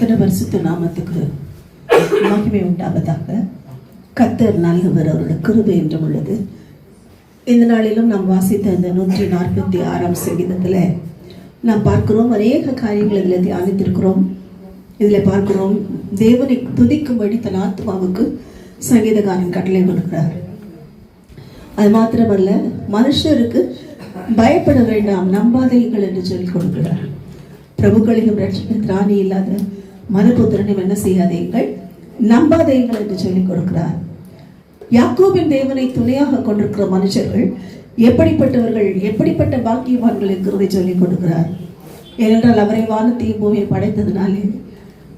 கர்த்தருடைய பரிசுத்த நாமத்துக்கு மகிமை உண்டாவதாக. கர்த்தர் நல்லவர், அவருடைய கிருபை என்றும் உள்ளது. இந்த நாளிலும் நாம் வாசித்த இந்த 146ஆம் சங்கீதத்தில் நாம் பார்க்கிறோம், அநேக காரியங்கள் இதில் தியானித்திருக்கிறோம். இதில் பார்க்கிறோம், தேவனை துதிக்கும்படி தன் ஆத்மாவுக்கு சங்கீதக்காரன் கட்டளை கொடுக்கிறார். அது மாத்திரமல்ல, மனுஷருக்கு பயப்பட வேண்டாம், நம்பாதைகள் என்று சொல்லிக் கொடுக்கிறார். பிரபுக்களையும் ரட்சிப்பின் திராணி இல்லாத மனுபுத்திரனையும் என்ன செய்யாதீர்கள், நம்பாதீங்கள் என்று சொல்லிக் கொடுக்கிறார். யாக்கோபின் தேவனை துணையாக கொண்டிருக்கிற மனுஷர்கள் எப்படிப்பட்டவர்கள், எப்படிப்பட்ட பாக்கியவான்கள் இருக்கிறதை சொல்லிக் கொடுக்கிறார். ஏனென்றால் அவரை வானத்தையும் பூமியை படைத்ததினாலே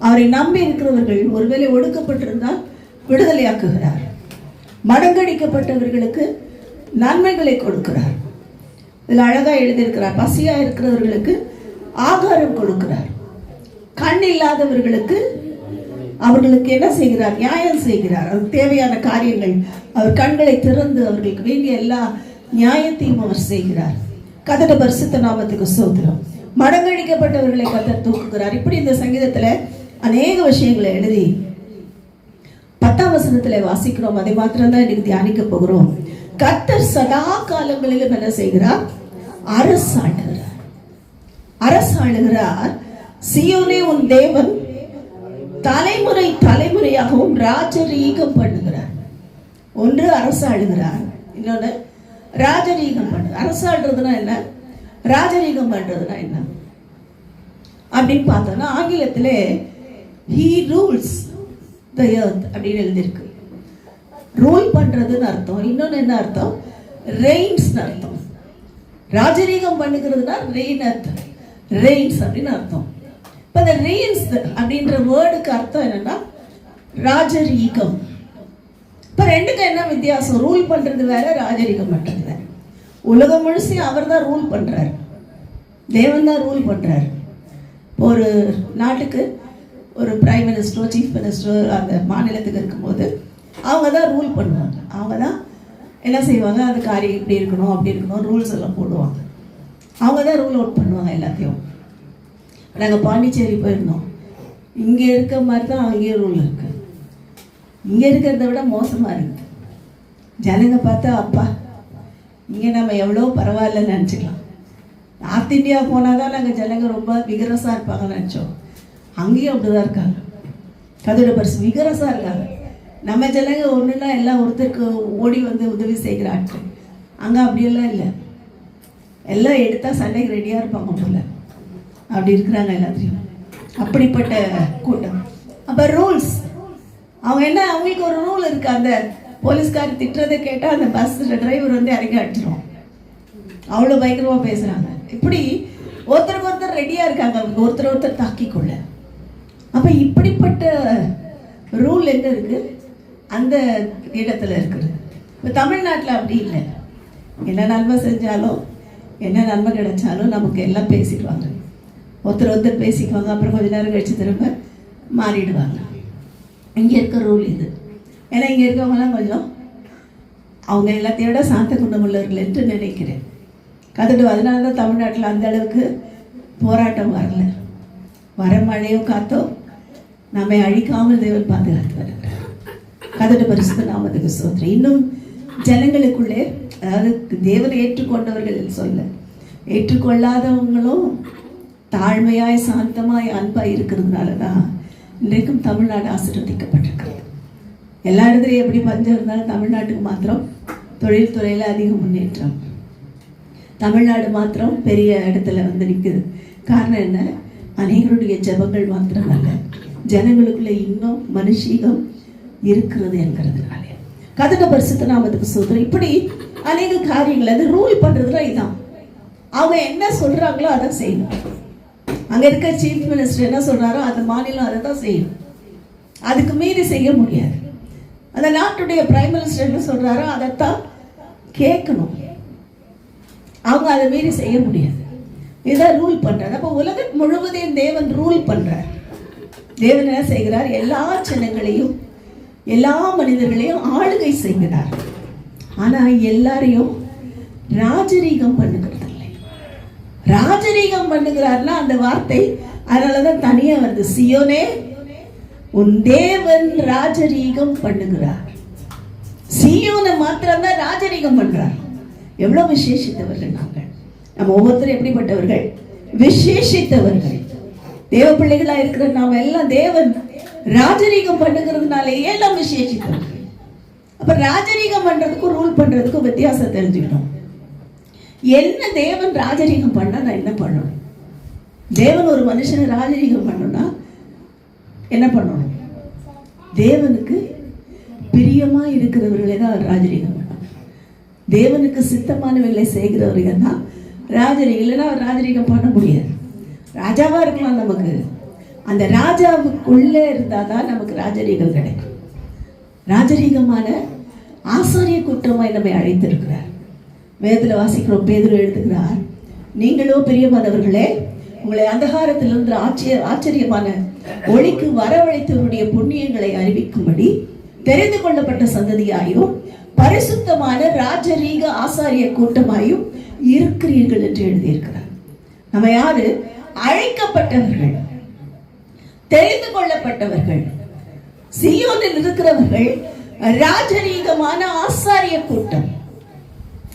அவரை நம்பி இருக்கிறவர்கள் ஒருவேளை ஒடுக்கப்பட்டிருந்தால் விடுதலையாக்குகிறார். மடங்கடிக்கப்பட்டவர்களுக்கு நன்மைகளை கொடுக்கிறார். இதில் அழகா எழுதியிருக்கிறார், பசியா இருக்கிறவர்களுக்கு ஆகாரம் கொடுக்கிறார். கண் இல்லாதவர்களுக்கு அவர்களுக்கு என்ன செய்கிறார், நியாயம் செய்கிறார். அவருக்கு தேவையான காரியங்கள், அவர் கண்களை திறந்து அவர்களுக்கு வேண்டிய எல்லா நியாயத்தையும் அவர் செய்கிறார். கர்த்தருடைய பரிசுத்த நாமத்துக்கு ஸ்தோத்திரம். மடங்கடிக்கப்பட்டவர்களை கர்த்தர் தூக்குகிறார். இப்படி இந்த சங்கீதத்துல அநேக விஷயங்களை எழுதி 10ஆம் வசனத்துல வாசிக்கிறோம். அதை மாத்திரம்தான் இன்னைக்கு தியானிக்க போகிறோம். கர்த்தர் சதா காலங்களிலும் என்ன செய்கிறார், அரசாளுகிறார். அரசாளுகிறார். சீயோனே உன் தேவன் தலைமுறை தலைமுறையாகவும் ராஜரீகம் பண்ணுகிறார். ஒன்று அரசாளுகிறார், இன்னொன்று ராஜரீகம் பண்ணு. அரசாடுறதுனா என்ன, ராஜரீகம் பண்றதுனா என்ன அப்படின்னு பார்த்தோம்னா, ஆங்கிலத்திலே he rules the earth அப்படின்னு எழுதியிருக்கு. ரூல் பண்றதுன்னு அர்த்தம். இன்னொன்று என்ன அர்த்தம், ரெயின்ஸ் அர்த்தம். ராஜரீகம் பண்ணுகிறதுனா ரெயின்ஸ் அப்படின்னு அர்த்தம். இப்போ இந்த ரெயின்ஸ் அப்படின்ற வேர்டுக்கு அர்த்தம் என்னன்னா ராஜரீகம். இப்போ ரெண்டுக்கும் என்ன வித்தியாசம், ரூல் பண்றது வேற, ராஜரீகம் பண்றது வேற. உலகம் முழுசையும் அவர் தான் ரூல் பண்றாரு, தேவன் தான் ரூல் பண்றாரு. ஒரு நாட்டுக்கு ஒரு பிரைம் மினிஸ்டரோ சீஃப் மினிஸ்டரோ அந்த மாநிலத்துக்கு இருக்கும்போது அவங்க தான் ரூல் பண்ணுவாங்க. அவங்க தான் என்ன செய்வாங்க, அந்த காரியம் இப்படி இருக்கணும் அப்படி இருக்கணும் ரூல்ஸ் எல்லாம் போடுவாங்க. அவங்க தான் ரூல் அவுட் பண்ணுவாங்க எல்லாத்தையும். நாங்கள் பாண்டிச்சேரி போயிருந்தோம். இங்கே இருக்க மாதிரி தான் அங்கேயும் ரூல் இருக்கு. இங்கே இருக்கிறத விட மோசமாக இருக்குது. ஜனங்க பார்த்தா அப்பா இங்கே நம்ம எவ்வளோ பரவாயில்லன்னு நினச்சிக்கலாம். நார்த் இந்தியா போனால் தான் நாங்கள் ஜனங்க ரொம்ப விகரஸாக இருப்பாங்கன்னு நினச்சோம். அங்கேயும் அப்படிதான் இருக்காங்க. கர்த்தருடைய பரிசு விகரஸாக இருக்காங்க. நம்ம ஜனங்க ஒன்றுனா எல்லாம் ஒருத்தருக்கு ஓடி வந்து உதவி செய்கிற ஆட்கள். அங்கே அப்படியெல்லாம் இல்லை, எல்லாம் எடுத்தால் சண்டைக்கு ரெடியாக இருப்பாங்க போல. அப்படி இருக்கிறாங்க எல்லாத்தையும். அப்படிப்பட்ட கூட்டம். அப்போ ரூல்ஸ், அவங்க என்ன, அவங்களுக்கு ஒரு ரூல் இருக்கு. அந்த போலீஸ்காரர் திட்டுறதை கேட்டால் அந்த பஸ் டிரைவர் வந்து இறங்கி அடிச்சிடும். அவ்வளோ பயங்கரமாக பேசுகிறாங்க. இப்படி ஒருத்தருக்கு ஒருத்தர் ரெடியாக இருக்காங்க, அவங்க ஒருத்தர் தாக்கிக்கொள்ள. அப்போ இப்படிப்பட்ட ரூல் எங்கே இருக்குது, அந்த இடத்துல இருக்குது. இப்போ தமிழ்நாட்டில் அப்படி இல்லை. என்ன நன்மை செஞ்சாலும் என்ன நன்மை கிடைச்சாலும் நமக்கு எல்லாம் பேசிடுவாங்க. ஒருத்தர் பேசிக்குவாங்க, அப்புறம் கொஞ்ச நேரம் கழிச்சு திரும்ப மாறிடுவாங்க. இங்கே இருக்க ரூல் இது. ஏன்னா இங்கே இருக்கவங்களாம் கொஞ்சம் அவங்க எல்லாத்தையும் விட சாந்த குணம் உள்ளவர்கள் என்று நினைக்கிறேன். அதனால தான் தமிழ்நாட்டில் அந்த அளவுக்கு போராட்டம் வரல. வர மழையோ காத்தோ நம்மை அழிக்காமல் தேவன் பாதுகாத்து வருகிறார். கர்த்தருடைய பரிசுத்த நாமத்துக்கு ஸ்தோத்திரம். இன்னும் ஜனங்களுக்குள்ளே, அதாவது தேவனை ஏற்றுக்கொண்டவர்கள் சொல்ல, ஏற்றுக்கொள்ளாதவங்களும் தாழ்மையாய் சாந்தமாய் அன்பாய் இருக்கிறதுனால தான் இன்றைக்கும் தமிழ்நாடு ஆசீர்வதிக்கப்பட்டிருக்கிறது. எல்லா இடத்துலையும் எப்படி பஞ்சம் இருந்தாலும் தமிழ்நாட்டுக்கு மாத்திரம் தொழில்துறையில் அதிக முன்னேற்றம். தமிழ்நாடு மாத்திரம் பெரிய இடத்துல வந்து நிற்குது. காரணம் என்ன, அநேகருடைய ஜெபங்கள் மாத்திரம் அல்ல, ஜனங்களுக்குள்ள இன்னும் மனுஷீகம் இருக்கிறது என்கிறதுனாலே. கர்த்தருடைய பரிசுத்த நாமத்துக்கு ஸ்தோத்திரம். இப்படி அநேக காரியங்கள் அது ரூல் பண்றதுல இதான். அவங்க என்ன சொல்றாங்களோ அதை செய்யணும். அங்க இருக்க சீஃப் மினிஸ்டர் என்ன சொல்றாரோ அந்த மாநிலம் அதை தான் செய்யணும். அதுக்கு மீறி செய்ய முடியாது. அந்த நாட்டுடைய பிரைம் மினிஸ்டர் என்ன சொல்றாரோ அதைத்தான் கேட்கணும். அவங்க அதை மீறி செய்ய முடியாது. இதான் ரூல் பண்றாரு. அப்போ உலகம் முழுவதையும் தேவன் ரூல் பண்றார். தேவன் என்ன செய்கிறார், எல்லா ஜனங்களையும் எல்லா மனிதர்களையும் ஆளுகை செய்கிறார். ஆனா எல்லாரையும் ராஜரீகம் பண்ணுகிறது இல்லை. ராஜரீகம் பண்ணுகிறார்னா அந்த வார்த்தை அதனாலதான் தனியா வருது, சியோனே உன் தேவன் ராஜரீகம் பண்ணுகிறார். சியோனை மாத்திரம்தான் ராஜரீகம் பண்றார். எவ்வளவு விசேஷித்தவர்கள் நாங்கள். நம்ம ஒவ்வொருத்தரும் எப்படிப்பட்டவர்கள்? விசேஷித்தவர்கள். தேவ பிள்ளைகளா இருக்கிற நாம எல்லாம் தேவன் ராஜரீகம் பண்ணுகிறதுனாலேயே எல்லாம் விசேஷித்தவர்கள். அப்ப ராஜரீகம் பண்றதுக்கும் ரூல் பண்றதுக்கும் வித்தியாசம் தெரிஞ்சுக்கணும். என்ன தேவன் ராஜரீகம் பண்ணா நான் என்ன பண்ணணும்? தேவன் ஒரு மனுஷனை ராஜரீகம் பண்ணணும்னா என்ன பண்ணணும்? தேவனுக்கு பிரியமா இருக்கிறவர்களே தான் அவர் ராஜரீகம் பண்ணணும். தேவனுக்கு சித்தமானவர்களை செய்கிறவர்கள் தான் ராஜரீகம். இல்லைன்னா அவர் ராஜரீகம் பண்ண முடியாது. ராஜாவா இருக்கலாம், நமக்கு அந்த ராஜாவுக்குள்ளே இருந்தாதான் நமக்கு ராஜரீகம் கிடைக்கும். ராஜரீகமான ஆசாரிய கூட்டமாய் நம்மை அழைத்திருக்கிறார். வேதத்தில் வாசிக்கிறோம், பேதுரு எழுதுகிறார், நீங்களோ பிரியமானவர்களே உங்களை அந்தகாரத்திலிருந்து ஆச்சரியமான ஒளிக்கு வரவழைத்தவருடைய புண்ணியங்களை அறிவிக்கும்படி தெரிந்து கொள்ளப்பட்ட சந்ததியாயும் பரிசுத்தமான ராஜரீக ஆசாரிய கூட்டமாயும் இருக்கிறீர்கள் என்று எழுதியிருக்கிறார். நம்ம யாரு? அழைக்கப்பட்டவர்கள், தெரிந்து கொள்ளப்பட்டவர்கள், சியோனில் இருக்கிறவர்கள், ராஜரீகமான ஆசாரிய கூட்டம்.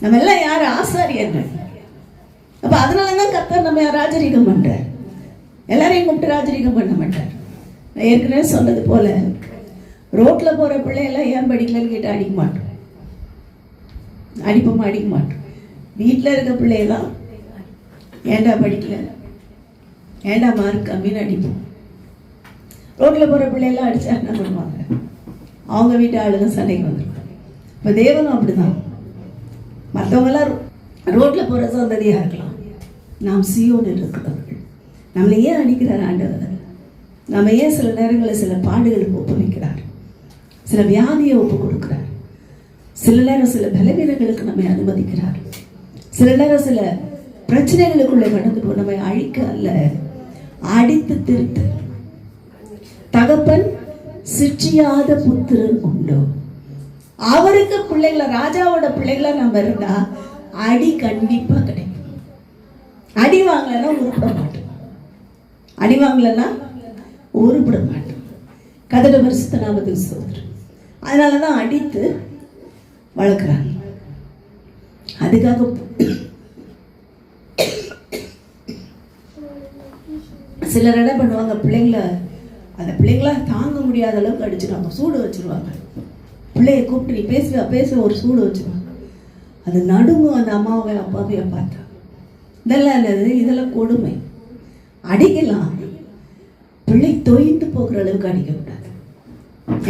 நம்ம எல்லாம் யாரு? ஆசாரியர்கள். அப்ப அதனாலதான் கர்த்தர் நம்ம ராஜரீகம் பண்றார். எல்லாரையும் கூப்பிட்டு ராஜரீகம் பண்ண மாட்டார். ஏற்கனவே சொன்னது போல ரோட்ல போற பிள்ளையெல்லாம் ஏன் படிக்கலன்னு கேட்டு அடிக்க மாட்டோம், அடிப்போமா? அடிக்க மாட்டோம். வீட்டில் இருக்க பிள்ளையெல்லாம் ஏண்டா படிக்கல, ஏண்டா மார்க் கம்மின்னு அடிப்போம். ரோட்ல போற பிள்ளையெல்லாம் அடிச்சா என்ன பண்ணுவாங்க? அவங்க வீட்டு ஆளுங்க சண்டைக்கு வந்துருவாங்க. இப்போ தேவனும் அப்படிதான். மற்றவங்களாம் ரோட்ல போற சந்ததியா இருக்கலாம், நாம் சியோனில் இருக்கிறவர்கள். நம்மளை ஏன் அடிக்கிறார் ஆண்டவர்? நம்ம ஏன் சில நேரங்களில் சில பாடுகளுக்கு ஒப்பு வைக்கிறார், சில வியாதியை ஒப்பு கொடுக்கிறார், சில நேரம் சில பலவீனங்களுக்கு நம்மை அனுமதிக்கிறார், சில நேரம் சில பிரச்சனைகளுக்குள்ளே கடந்து போய் நம்மை அழிக்க அல்ல, அடித்து திருத்த. தகப்பன் சிற்றியாத புத்திரன் உண்டோ? அவருக்கு பிள்ளைகளை, ராஜாவோட பிள்ளைகளா நம்ம இருந்தா அடி கண்டிப்பா கிடைக்கும். அடி வாங்கலன்னா உருப்பட மாட்டோம், அடி வாங்கலன்னா உருப்பட மாட்டோம். கதட பரிசுத்த நாமத்துக்கு ஸ்தோத்திரம். அதனாலதான் அடித்து வளர்க்குறாங்க. அதுக்காக சிலர் என்ன பண்ணுவாங்க, பிள்ளைங்கள அந்த பிள்ளைங்கள தாங்க முடியாத அளவுக்கு அடிச்சிருவாங்க, சூடு வச்சிருவாங்க. பிள்ளைய கூப்பிட்டு நீ பேச ஒரு சூடு வச்சிருவாங்க. அது நடுங்கும் அந்த அம்மாவை அப்பாவையும் பார்த்தா. இதெல்லாம் என்னது? இதெல்லாம் கொடுமை. அடிக்கலாம், பிள்ளை தொய்ந்து போகிற அளவுக்கு அடிக்கக்கூடாது.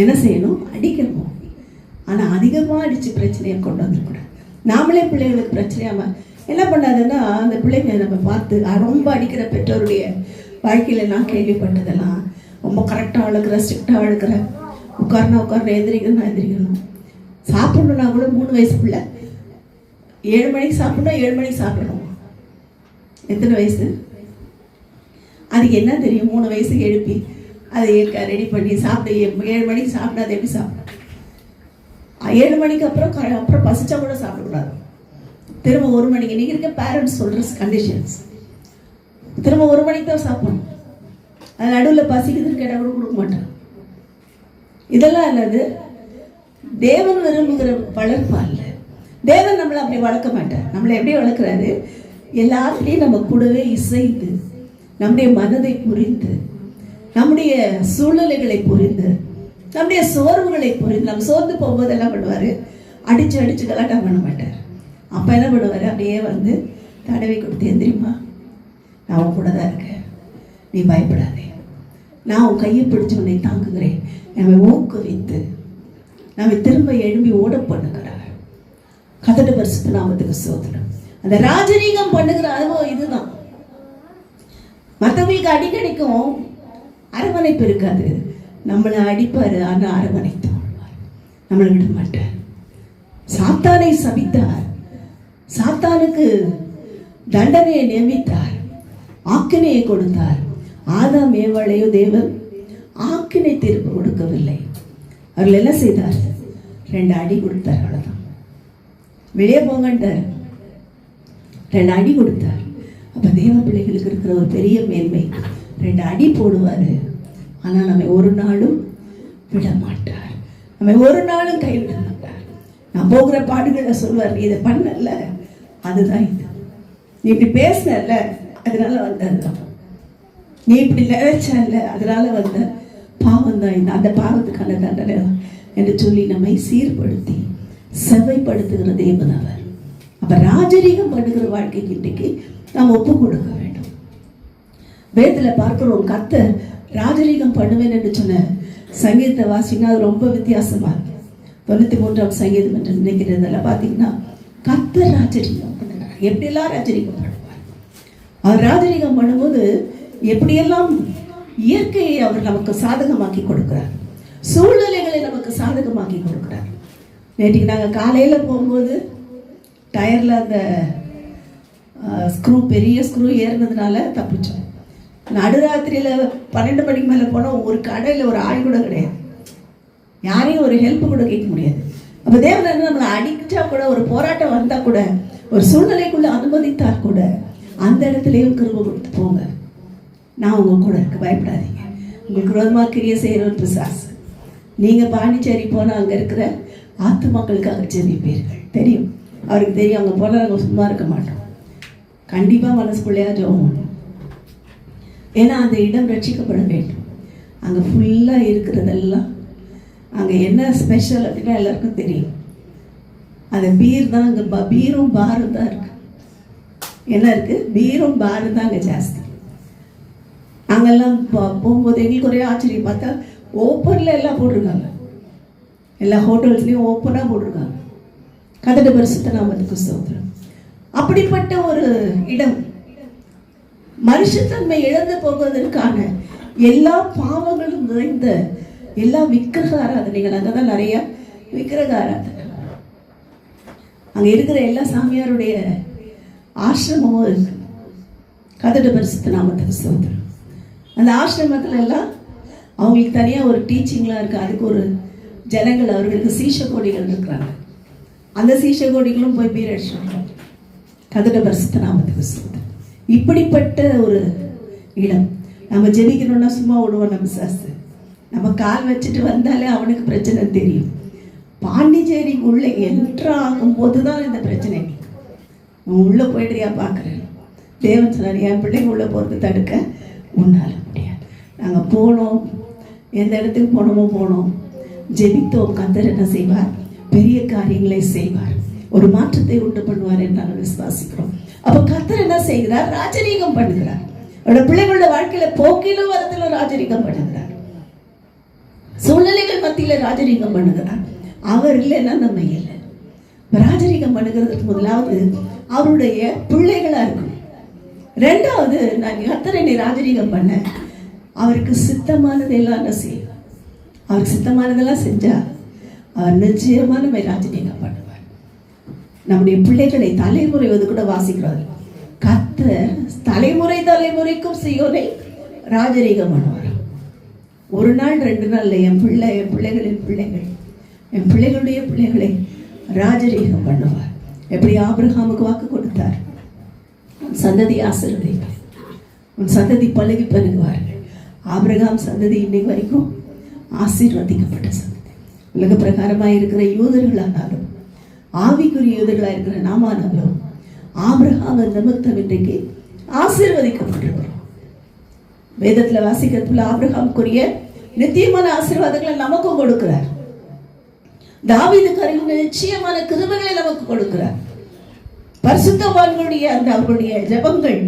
என்ன செய்யணும்? அடிக்கணும். ஆனால் அதிகமாக அடித்து பிரச்சனையை கொண்டு வந்துடக்கூடாது. நாமளே பிள்ளைகளுக்கு பிரச்சனையாம என்ன பண்ணாதுன்னா, அந்த பிள்ளைங்க நம்ம பார்த்து ரொம்ப அடிக்கிற பெற்றோருடைய வாழ்க்கையில் நான் கேள்விப்பட்டதெல்லாம், ரொம்ப கரெக்டாக வளர்க்குற, ஸ்ட்ரிக்டாக வளர்க்குற, உட்காரணும் எந்திரிக்கணும். சாப்பிடணுன்னா கூட 3 வயசு பிள்ளை 7 மணிக்கு சாப்பிடணும், 7 மணிக்கு சாப்பிடணும். எத்தனை வயசு? அதுக்கு என்ன தெரியும்? 3 வயசுக்கு எழுப்பி அதை ரெடி பண்ணி சாப்பிட்டு 7 மணிக்கு சாப்பிட்டா அது எப்படி சாப்பிடும்? 7 மணிக்கு அப்புறம் பசிச்சா கூட சாப்பிடக்கூடாது. திரும்ப 1 மணிக்கு. இன்னைக்கு இருக்க பேரண்ட்ஸ் சொல்ற கண்டிஷன்ஸ், திரும்ப 1 மணிக்கு தான் சாப்பிடணும். அது நடுவில் பசிக்குதுன்னு கேட்டால் கூட கொடுக்க மாட்டான். இதெல்லாம் என்னது? தேவன் விரும்புகிற வளர்ப்பா இல்லை. தேவன் நம்மளை அப்படி வளர்க்க மாட்டார். நம்மளை எப்படி வளர்க்குறாரு? எல்லாத்துலேயும் நம்ம கூடவே இசைந்து, நம்முடைய மனதை புரிந்து, நம்முடைய சூழ்நிலைகளை புரிந்து, நம்முடைய சோர்வுகளை புரிந்து. நம்ம சோர்ந்து போகும்போது என்ன பண்ணுவார்? அடிச்சு கலாட்டா பண்ண மாட்டார். அப்போ என்ன பண்ணுவார்? அப்படியே வந்து தடவை கொடுத்து, எந்திரிமா, நான் உன் கூட தான் இருக்கேன், நீ பயப்படாதே, நான் உன் கையை பிடிச்சு உன்னை தாங்குகிறேன், நம்மை ஊக்குவித்து நம்மை திரும்ப எழும்பி ஓட பண்ணுகிறார். கதட பரிசுத்த நாமத்துக்கு ஸ்தோத்திரம். அந்த ராஜரீகம் பண்ணுகிற அனுபவம் இதுதான். மற்றவங்களுக்கு அடி கிடைக்கும், அரவணைப்பு இருக்காது. நம்மளை அடிப்பார், ஆனால் அரவணைத்து வாழ்வார், நம்மளை விட மாட்டார். சாத்தானை சபித்தார், சாத்தானுக்கு தண்டனையை நியமித்தார், ஆக்கினையை கொடுத்தார். ஆதாம் ஏவாளையோ தேவன் ஆக்கினை தீர்ப்பு கொடுக்கவில்லை. அவர்கள் என்ன செய்தார்? 2 அடி கொடுத்தார், அவ்வளவுதான். வெளியே போங்கன்ட்டார், 2 அடி கொடுத்தார். அப்ப தேவ பிள்ளைகளுக்கு இருக்கிற ஒரு பெரிய மேன்மை, 2 அடி போடுவார். ஆனால் நம்ம ஒரு நாளும் விட மாட்டார். நம்ம ஒரு நாளும் கைவிட மாட்டார். நான் போகிற பாடுகளை சொல்வார், நீ இதை பண்ணல, அதுதான் இது. நீ இப்படி பேசினல, அதனால வந்ததுதான். நீ இப்படி நினைச்சல, அதனால வந்த பாவம் தான் இந்த, அந்த பாவத்துக்கான தண்டனை என்று சொல்லி நம்மை சீர்படுத்தி செவ்வைப்படுத்துகிற தேவன் அவர். அப்ப ராஜரீகம் பண்ணுகிற வாழ்க்கைக்கு இன்றைக்கு நாம் ஒப்பு கொடுக்க வேண்டும். வேதத்துல பார்க்கிறோம், கர்த்தர் ராஜரீகம் பண்ணுவேன் என்று சொன்ன சங்கீதத்தை வாசிங்கன்னா அது ரொம்ப வித்தியாசமா இருக்கு. 93ஆம் சங்கீதம் என்று நினைக்கிறதுல பார்த்தீங்கன்னா கர்த்தர் ராஜரீகம் பண்ணுறார். எப்படியெல்லாம் ராஜரீகம் பண்ணுவார். அவர் ராஜரீகம் பண்ணும்போது எப்படியெல்லாம் இயற்கையை அவர் நமக்கு சாதகமாக்கி கொடுக்கிறார், சூழ்நிலைகளை நமக்கு சாதகமாக்கி கொடுக்கிறார். நேற்றுக்கு நாங்கள் காலையில் போகும்போது டயரில் அந்த ஸ்க்ரூ, பெரிய ஸ்க்ரூ ஏறினதுனால தப்பிச்சோம். நடுராத்திரியில் 12 மணிக்கு மேலே போனால் ஒரு கடையில் ஒரு ஆள் கூட கிடையாது, யாரையும் ஒரு ஹெல்ப் கூட கேட்க முடியாது. அப்போ தேவன் நம்மளை அடிச்சா கூட, ஒரு போராட்டம் வந்தால் கூட, ஒரு சூழ்நிலைக்குள்ள அனுமதித்தால் கூட அந்த இடத்துலையும் கிருபை கொடுத்து போங்க, நான் உங்க கூட இருக்க, பயப்படாதீங்க. உங்களுக்கு விரோதமாக கிரியை செய்கிற ஒரு பிசாசு. நீங்கள் பாண்டிச்சேரி போனால் அங்கே இருக்கிற ஆத்துமாக்களுக்காக ஜெபிப்பீர்கள். தெரியும், அவருக்கு தெரியும், அங்கே போனால் நாங்கள் சும்மா இருக்க மாட்டோம். கண்டிப்பாக மனசுக்குள்ளையா ஜெபம். ஏன்னா அந்த இடம் ரட்சிக்கப்பட வேண்டும். அங்கே ஃபுல்லாக இருக்கிறதெல்லாம், அங்கே என்ன ஸ்பெஷல் அப்படின்னா எல்லாருக்கும் தெரியும். அந்த பீர் தான் அங்கே, பீரும் பாரும் தான் இருக்கு. என்ன இருக்கு? பீரும் பாரும் தான் அங்கே ஜாஸ்தி. அங்கெல்லாம் போகும்போது எங்களுக்கு ஒரே ஆச்சரியம், பார்த்தா ஓப்பனில் எல்லாம் போட்டிருக்காங்க. எல்லா ஹோட்டல்ஸ்லையும் ஓப்பனாக போட்டிருக்காங்க. கர்த்தருடைய பரிசுத்த நாமத்துக்கு ஸ்தோத்திரம். அப்படிப்பட்ட ஒரு இடம், மனுஷத்தன்மை இழந்து போவதற்கான எல்லா பாவங்களும் நிறைந்த எல்லா விக்கிரக ஆராதனைகள், அங்கே தான் நிறைய விக்கிரக ஆராதனை. அங்கே இருக்கிற எல்லா சாமியாருடைய ஆசிரமமும் இருக்கு. கர்த்தருடைய பரிசுத்த நாமத்துக்கு ஸ்தோத்திரம். அந்த ஆசிரமத்தில் எல்லாம் அவங்களுக்கு தனியாக ஒரு டீச்சிங்லாம் இருக்குது. அதுக்கு ஒரு ஜனங்கள், அவர்களுக்கு சீஷ கோடிகள் இருக்கிறாங்க. அந்த சீஷ கோடிகளும் போய் பீர் அடிச்சுருக்காங்க. கர்த்தருடைய பரிசுத்த நாமத்துக்கு ஸ்தோத்திரம். இப்படிப்பட்ட ஒரு இடம். நம்ம ஜெபிக்கணும்னா சும்மா விடுவோம் நம்ம சாஸ்து. நம்ம கால் வச்சுட்டு வந்தாலே அவனுக்கு பிரச்சனை தெரியும். பாண்டிச்சேரி உள்ளே என்ட்ரு ஆகும்போது தான் இந்த பிரச்சனை. உள்ளே போய்டுறியா பார்க்குறேன். தேவன் சொன்னார், என் பிள்ளைங்க உள்ளே போகிறது தடுக்க உன்னால் முடியாது. நாங்கள் போனோம், எந்த இடத்துக்கு போனோம், ஜெபித்தோம். கர்த்தர் என்ன செய்வார்? பெரிய காரியங்களை செய்வார், ஒரு மாற்றத்தை உண்டு பண்ணுவார் என்று நாங்கள் விசுவாசிக்கிறோம். அப்போ கர்த்தர் என்ன செய்கிறார்? ராஜரீகம் பண்ணுகிறார். அவருடைய பிள்ளைகளோட வாழ்க்கையில போக்கிலும் வரத்திலும் ராஜரீகம் பண்ணுகிறார். சூழ்நிலைகள் மத்தியில ராஜரீகம் பண்ணுகிறார். அவர் இல்லைன்னா நம்ம இல்லை. ராஜரீகம் பண்ணுகிறதுக்கு முதலாவது அவருடைய பிள்ளைகளா இருக்கணும். ரெண்டாவது, நான் கர்த்தரை நீ ராஜரீகம் பண்ண, அவருக்கு சித்தமானதெல்லாம் நான் செய்வேன். அவருக்கு சித்தமானதெல்லாம் செஞ்சா அவர் நிச்சயமா நம்ம ராஜரீகம் பண்ணுவார். நம்முடைய பிள்ளைகளை தலைமுறை கூட வாசிக்கிறார். கர்த்தர் தலைமுறைக்கும் சீயோனை ராஜரீகம் பண்ணுவார். ஒரு நாள் 2 நாள் என் பிள்ளைகளின் பிள்ளைகள், என் பிள்ளைகளுடைய பிள்ளைகளை ராஜரீகம் பண்ணுவார். எப்படி ஆபிரகாமுக்கு வாக்கு கொடுத்தார், உன் சந்ததி ஆசீர்வதிப்பார், உன் சந்ததி பழகி பெருகுவார்கள். ஆபிரகாம் சந்ததி இன்னைக்கு வரைக்கும் ஆசீர்வதிக்கப்பட்ட சந்ததி. உலக பிரகாரமாக இருக்கிற யூதர்களானாலும் ஆவிக்குரிய யூதர்களாக இருக்கிற நாமானாலும் ஆபிரகாம் நிமித்தம் இன்றைக்கு ஆசீர்வதிக்கப்பட்டிருக்கிறோம். வேதத்தில் வாசிக்கிறதுல ஆபிரகாமுக்குரிய நித்தியமான ஆசீர்வாதங்களை நமக்கும் கொடுக்கிறார். தாவீதுக்கு அருகில் நிச்சயமான கிருபைகளை நமக்கு கொடுக்கிறார். பரிசுத்தவான்களுடைய அந்த அவர்களுடைய ஜெபங்கள்,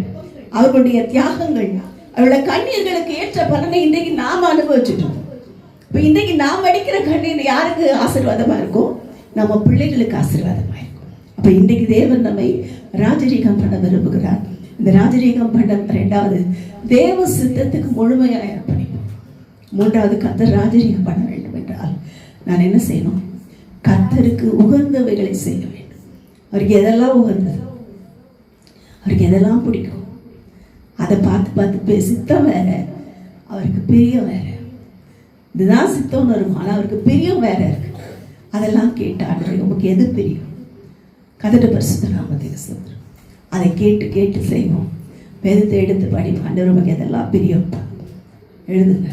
அவர்களுடைய தியாகங்கள், அவருடைய கண்ணீர்களுக்கு ஏற்ற பலனை இன்றைக்கு நாம் அனுபவிச்சுட்டோம். இப்போ இன்றைக்கு நாம் அடிக்கிற கண்ணீர் யாருக்கு ஆசீர்வாதமா இருக்கும்? நம்ம பிள்ளைகளுக்கு ஆசீர்வாதமா இருக்கும். அப்போ இன்றைக்கு தேவன் நம்மை ராஜரீகம் பண்ண விரும்புகிறார். இந்த ராஜரீகம் பண்ண ரெண்டாவது, தேவ சித்தத்துக்கு முழுமையாக அர்ப்பணிப்போம். மூன்றாவது, கர்த்தர் ராஜரீகம் பண்ண வேண்டும் என்றால் நான் என்ன செய்யணும்? கர்த்தருக்கு உகந்தவைகளை செய்ய வேண்டும். அவருக்கு எதெல்லாம் உகந்தது, அவருக்கு எதெல்லாம் பிடிக்கும், அதை பார்த்து சித்தம் வேற, அவருக்கு பிரியம் வேற. இதுதான் சித்தம்னு வரும், ஆனால் அவருக்கு பிரியம் வேற இருக்கு. அதெல்லாம் கேட்டு உங்களுக்கு எது பிரியும்? கர்த்தருடைய பரிசுத்த நாமத்துக்கு ஸ்தோத்திரம். அதை கேட்டு செய்வோம். வேதத்தை எடுத்து படிப்போம். ஆண்டவர் நமக்கு எதெல்லாம் பிரியம் எழுதுங்க,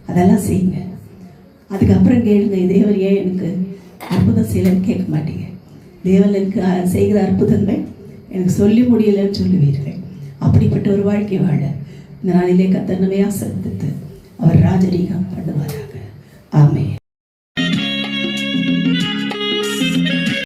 அதெல்லாம் செய்யுங்க. அதுக்கப்புறம் கேளுங்க, தேவன் ஏன் எனக்கு அற்புதம் செய்யலன்னு கேட்க மாட்டீங்க. தேவன் எனக்கு செய்கிற அற்புதங்கள் எனக்கு சொல்லி முடியலைன்னு சொல்லுவீர்கள். அப்படிப்பட்ட ஒரு வாழ்க்கை வாழ இந்த நாளிலே கர்த்தர் நம்மை ஆசீர்வதித்து அவர் ராஜரீகம் பண்ணுவாராக. ஆமென்.